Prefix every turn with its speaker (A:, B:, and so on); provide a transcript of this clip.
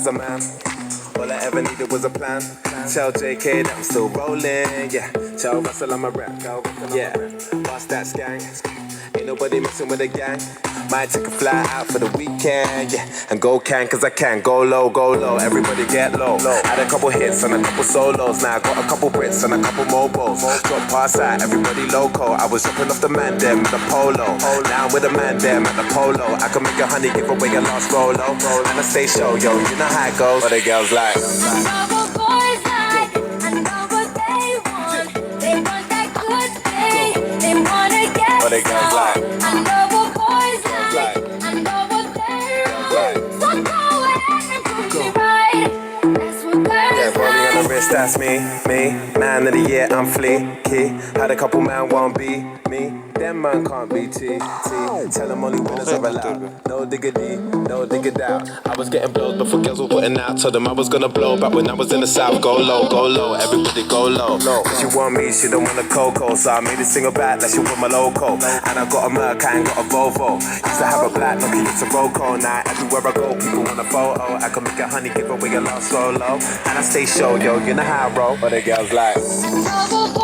A: was a man. All I ever needed was a plan. Tell JK that I'm still rolling, yeah. Tell Russell I'm a rep, yeah. Bust that skank. Ain't nobody messing with the gang. Might take a fly out for the weekend, yeah. And go cause I can. Go low, everybody get low. Had a couple hits and a couple solos. Now I got a couple Brits and a couple mobiles. Drop past that, everybody loco. I was dropping off the man them with a polo. Now I'm with a man them at the polo. I can make a honey give away a lost rolo. And I stay show, yo, you know how it goes. What the girls like.
B: I know what boys like, I know what they want. They want that good thing, they wanna get
A: What the girls like.
B: I know what boys like, I know what they want. So go ahead and prove me right. That's what girls
A: Yeah, rolling on the
B: like.
A: wrist, that's me. Man of the year, I'm fleeky. Had a couple man won't be me. Them man can't be T. Tell them only winners are allowed. No diggity, no diggity out. I was getting blows before girls were putting out. Told them I was gonna blow back when I was in the south. Go low, everybody go low. She want me, she don't want a cocoa. So I made a single back like she want my loco. And I got a Merc, I ain't got a Volvo. Used to have a black, lucky it's a Roco. Now everywhere I go, people want a photo. I can make a honey, give away a lost solo. And I stay show, yo, you know how I roll. What the girls like.
B: I know what